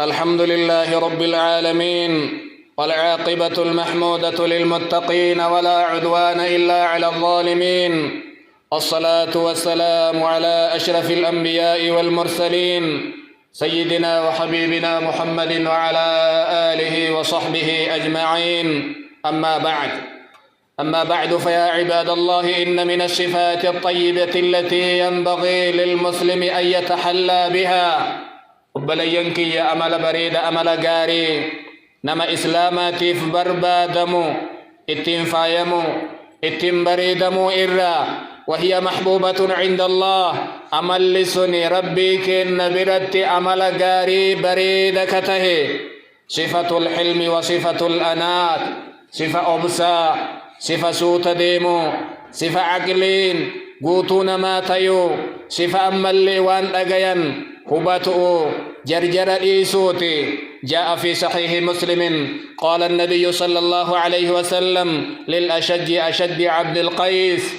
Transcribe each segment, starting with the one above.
الحمد لله رب العالمين، والعاقبة المحمودة للمتقين، ولا عدوان إلا على الظالمين. الصلاة والسلام على أشرف الأنبياء والمرسلين، سيدنا وحبيبنا محمد وعلى آله وصحبه أجمعين. أما بعد فيا عباد الله، إن من الصفات الطيبة التي ينبغي للمسلم أن يتحلى بها وبلينكي يا أمل بريد أمل غاري نما إسلاماتيف بربادمو اتين فايمو اتين بريدمو إرّا، وهي محبوبة عند الله. أمل لسني ربي كن برت أمل غاري بريد كته. صفة الحلم وصفة الأنات، صفة أبسا، صفة سوت ديمو، صفة عقلين قوتون ما تيو، صفة أمل وان أغيان هباتو جرجر إيسوتي. جاء في صحيح مسلم قال النبي صلى الله عليه وسلم أشج عبد القيس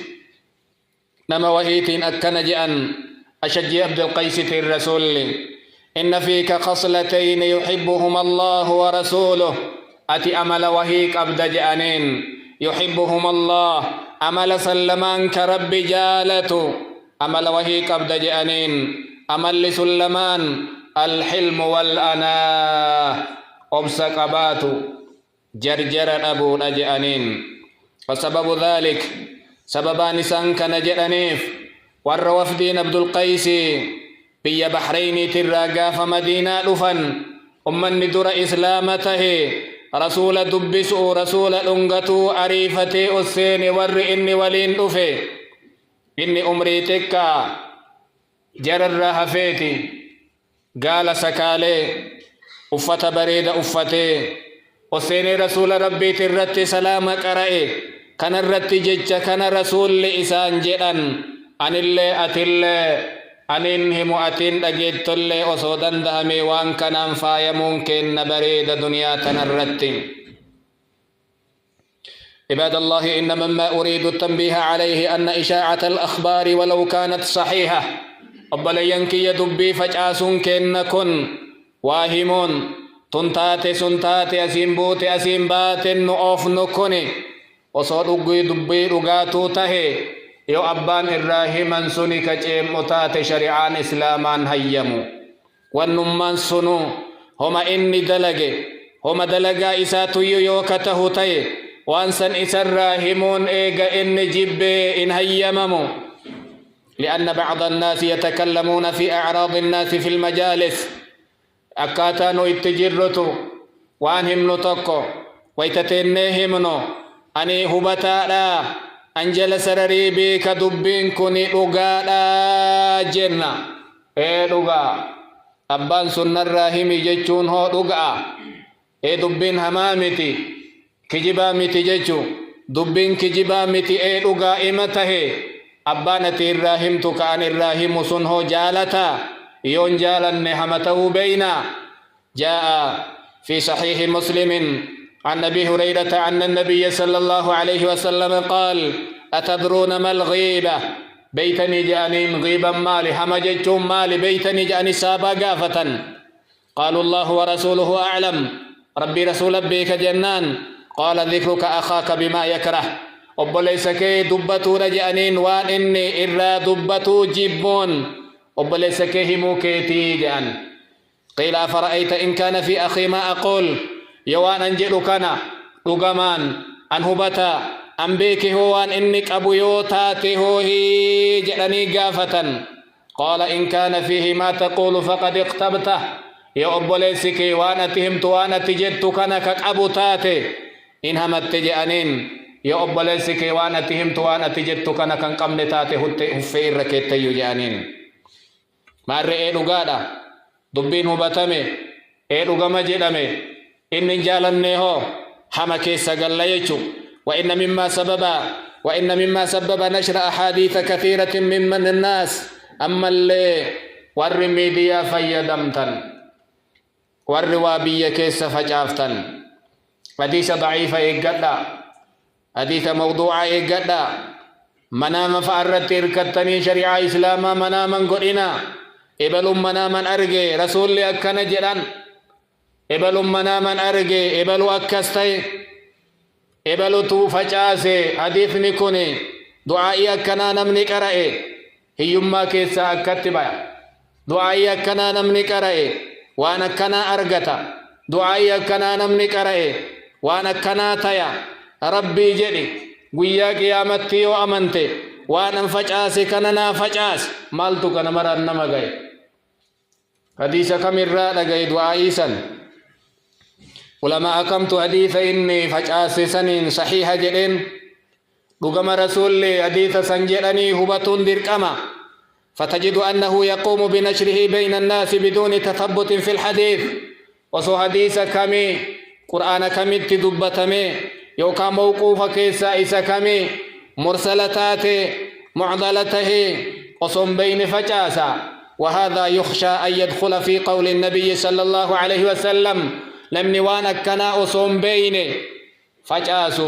نما وهيتين أكنجأن أشج عبد القيس الرسول: إن فيك خصلتين يحبهما الله ورسوله. أتي أمل وهيك أبدا جأنين يحبهما الله، أمل سلمان كرب جالته، أمل وهيك أبدا جأنين أمل سلمان الحلم والأناه أبسقبات جرجر أبو نجأنين. وسبب ذلك سببان سانك نجأنيف والروفدين عبد القيس بيا بحرين تراغا فمدينة لفن أمن ندر إسلامته رسول دبسو رسول لنغتو عريفتي أسين ور إني ولين لفي إني أمري تكا جرر هفيتي قال سكالي أفت بريد أفتي أسين رسول ربي ترت سلام قرأي كان الرت جج كان رسول لإسان جئن أن اللي أتلي أنهم أتين أجيت اللي أصودن دهمي وان كان أنفايا ممكن نبريد دنيا تنرتين. عباد الله، إن مما أريد التنبيه عليه أن إشاعة الأخبار ولو كانت صحيحة أبلينكي يدبي فجأسون كن واهمون تنتات سنتات أسيمبوت أسيمبات نؤف نكني وصدقوا دبي رغاتو تهي يو أبان الراهمان سني كجيم متات شريعان إسلامان هيمو والنمان سنو هما إني دلقي هما دلقا إساتو يوكته تهي وانسان إسر راهمون إيغا إني جبي إن هيممو. لأن بعض الناس يتكلمون في أعراض الناس في المجالس أكاتانو اتجرتو وانهم نتوكو ويتتنهم أني هبتا لا أنجل سرري بك دبين كني لغا جنة لغا أبان سنة الراهمي جيشون هو لغا دبين همامتي كجبا متي جيشو دبين كجبا متي لغا إمته أبانتي الراهم تكان الراهم سنه جالتا يون جالن همته بينا. جاء في صحيح مسلم عن أبي هريرة عن النبي صلى الله عليه وسلم قال: أتدرون ما الغيبة؟ بيتني جانين غيبا مالي همجتم مالي بيتني جاني سابا قافة. قالوا: الله ورسوله أعلم. ربي رسول بك جنان. قال: ذكرك أخاك بما يكره. أبليس كي دبتو رجانين وان إني إرى دبتو جبون أبليس كي همو كيتي جان. قيل: أفرأيت إن كان في أخي ما أقول؟ يوان أنجلو كان لغمان أنهبتا أنبيك هوان إنك أبو يوتاتي هوهي جلني قافة. قال: إن كان فيه ما تقول فقد اقتبته. يا أبو ليسكي وانا تهمت وانا تجدت كانك أبو تاتي إن همت تجأنين. يا أبو ليسكي وانا تهمت وانا تجدت كانك قمن تاتي هفير ركيت يجأنين. ما رئي لغادا دبين هبتمي لغم جلمي إن جالنه حما كيس قال يجو. وإن مما سبب نشر أحاديث كثيرة ممن الناس أما اللي والرميديا فيدمتن والروابية كيس فجافتن. حديث ضعيفة إيقادا حديث موضوع إيقادا منام فأرت إركتني شريعة إسلاما مناما قرنا إبلو مناما أرقي رسول أكنا جران ebalu manaaman arge ebalu akkas ta'e ebalutu facaase hadiisni kun du'aa'ii akkanaa namni qara'e hiyyummaa keessaa akkatti baya du'aa'ii akkanaa namni qara'e waan akkanaa argata du'aa'ii akkanaa namni qara'e waan akkanaa taya rabbii jedhi guyyaa qiyaamatti yoo amante waan an facaase kana naa facaase maaltu kana maraan nama gaye hadiisa kamirraa dhagaye du'aa'ii san علماء كمت حديث إني فجأة سنين صحيحة جدين رقم رسول حديث سنجرني هبتون دركما فتجد أنه يقوم بنشره بين الناس بدون تثبت في الحديث وصو حديث كمي قرآن كمي تدبتمي يوكا موقوف كيسا إسا كمي مرسلتات معضلته وصم بين فجأة وهذا يخشى أن يدخل في قول النبي صلى الله عليه وسلم namni waan akkanaa osoo hin beeyne facaasu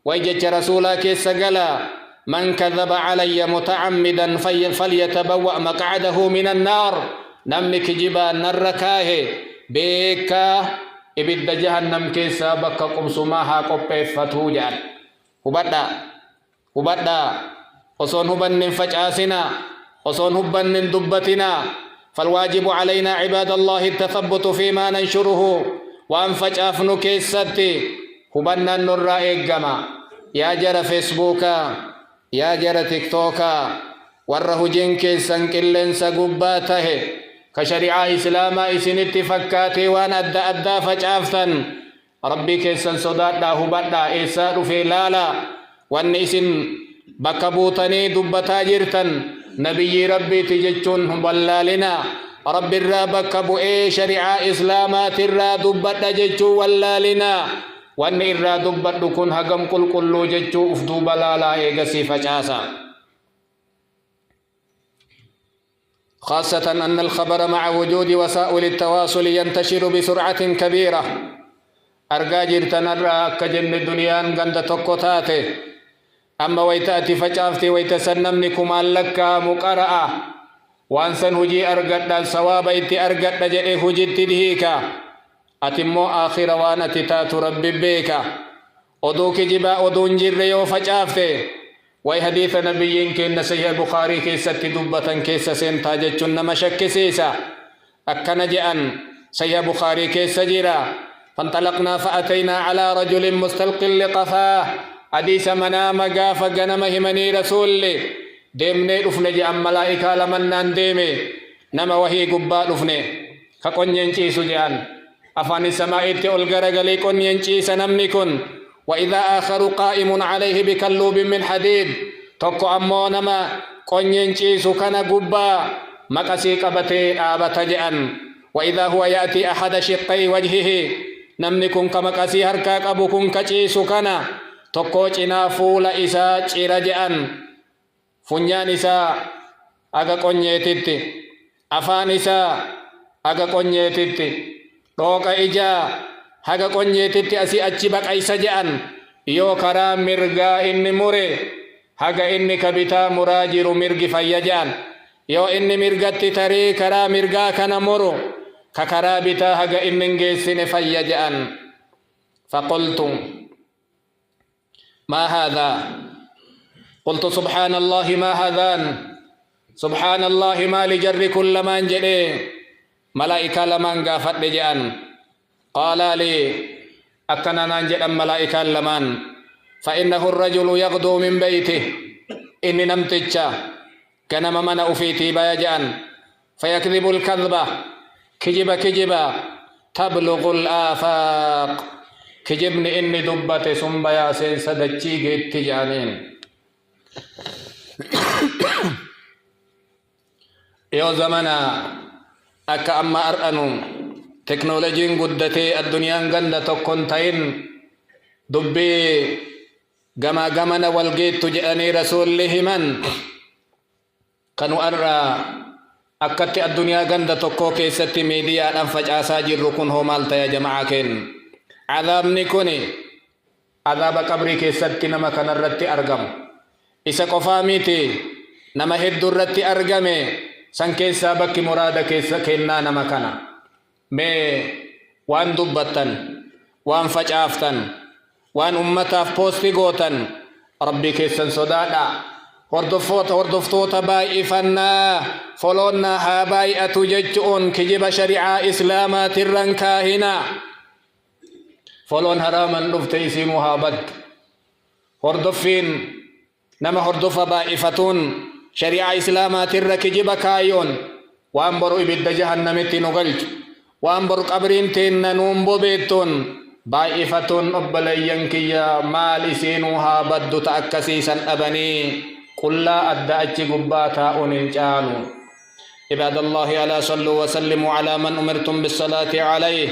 way jecha rasuulaa keessa gala man kadhaba calayya mutacammidan falyatabawwa maqcadahu min annaar namni kijibaan narra kaahe beekaa ibidda jahannam keessaa bakka qubsumaa haa qopheeffatuu jedhan hubadha osoon hubannin facaasina osoon hubannin dubbatina فالواجب علينا عباد الله التثبت فيما ننشره وأن فجأفن كيستي هبنا النرى إقما يا جرى فيسبوكا يا جرى تيك توكا وره جنكي سنكلن سقباته كشريعة إسلاما إسن اتفكاتي وأن أدى فجأفتن ربي كيسن صدادا هبدا إيسار في لالا وأن إسن بكبوتني دبتا جرتن نبي ربي تججون واللالنا رب الرابك بؤي شريعة إسلامات الرا دبت ججو واللالنا وان الرا دبت كن هقم كل ججو افدو بلالا إيقسي فجاسا خاصة أن الخبر مع وجود وسائل التواصل ينتشر بسرعة كبيرة أرقاجر تنرى كجن الدنيا قند تقطاته أما ويتأتي فجأفتي ويتسنمنكم لك مقرأة وأنسن هجي أرقد السواب إتي أرقد جئه هجي تدهيك أتمو آخر وانا تتات ربي بيك أدوك جباء أدون جريو فجأفتي وي حديث نبيين كن سيح البخاري كيسة دبة كيسة سنتاجة نما شك سيسا أكنا جأن سيح البخاري كيسة جرا فانطلقنا فأتينا على رجل مستلق لقفاه حديث منام غافا غنم همني رسول ديمني دفن جام ملائكه لمنان ديمي نما وهي غبا دفن كقون ينچي سجان افاني سماء تول غرغلي كون ينچي سنمني كن واذا اخر قائم عليه بكلوب من حديد توكو امو نما كون ينچي سكنا غبا مقسي قبتي ابا تجان واذا هو ياتي احد شقي وجهه نمني كن كمقسي هركا قبو كن كچي سكنا tokko cinaa fuula isaa cira je'an funyaan isaa aga qonyeetitti afaan isaa aga qonyeetitti dhooqa ijaa haga qonyeetitti asii achi baqaysa je'an yoo karaa mirgaa inni mure haga inni kabitaa muraa jiru mirgi fayya je'an yoo inni mirgatti tarii karaa mirgaa kana muru ka karaa bitaa haga inni geessine fayya je'an faqultu ما هذا قلت سبحان الله ما هذان سبحان الله ما لجر كل من جدي ملائكة لمن قافت لجأن قال لي أكنا ننجد ملائكة لمن فإنه الرجل يغدو من بيته إني نمتج كان من أفيتي بيجأن فيكذب الكذبة كجبة تبلغ الآفاق كجبني إني دبت سنبيا سدتشي جيت جانين يو زمنا أكا أما أرأنو تكنولوجين قدتي الدنيا غند تكونتين دبي غما والجيت تجاني رسول لهمن كانوا أرى أكتي الدنيا غند تكو كيستي ميديا أنفج آساجر ركن هو مالتا يا جماعة كين عذاب نكوني عذاب قبري كيستي نما كان الرتي أرغم إسا قفاميتي نما هدو الرتي أرغمي سن كيسا بكي مرادة كيسا كينا نما كان مي وان دبتن وان فجافتن وان أمتا بوستي قوتن ربي كيسن صدادا هردفتوتا بايفنا فلونا هاباي أتججؤون كجب شريعة إسلاما ترن كاهنا فلون هراما نفتيسي مهابد هردفين نما هردف بايفتون شريعة إسلاما تر كجب كايون وانبرو إبد جهنم تنغلج وانبرو قبرين تننوم ببيتون بايفتون أبليين كيا مال سينوها بدو تأكسيسا أبني قل لا أدأت قباتا أنجانو عباد الله ألا صلوا وسلموا على من أمرتم بالصلاة عليه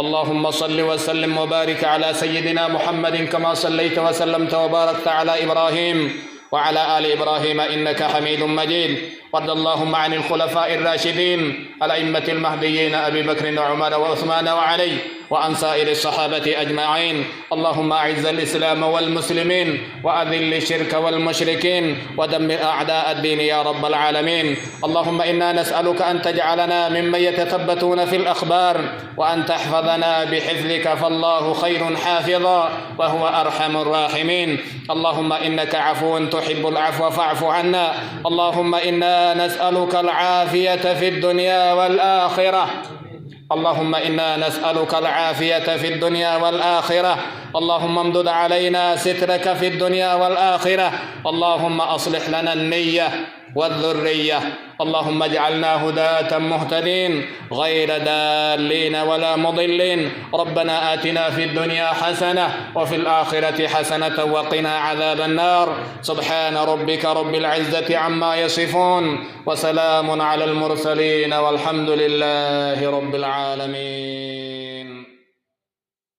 اللهم صل وسلم وبارك على سيدنا محمد كما صليت وسلمت وباركت على إبراهيم وعلى آل إبراهيم إنك حميد مجيد وارض اللهم عن الخلفاء الراشدين الأئمة المهديين أبي بكر وعمر وعثمان وعلي وعن سائر الصحابة أجمعين اللهم أعز الإسلام والمسلمين وأذل الشرك والمشركين ودمر أعداء الدين يا رب العالمين اللهم إنا نسألك أن تجعلنا ممن يتثبتون في الأخبار وأن تحفظنا بحفظك فالله خير حافظا وهو أرحم الراحمين اللهم إنك عفو تحب العفو فاعف عنا اللهم إنا نسألك العافية في الدنيا والآخرة اللهم إنا نسألك العافية في الدنيا والآخرة اللهم امدد علينا سترك في الدنيا والآخرة اللهم أصلح لنا النية والذرية اللهم اجعلنا هداة مهتدين غير دالين ولا مضلين ربنا آتنا في الدنيا حسنة وفي الآخرة حسنة وقنا عذاب النار سبحان ربك رب العزة عما يصفون وسلام على المرسلين والحمد لله رب العالمين.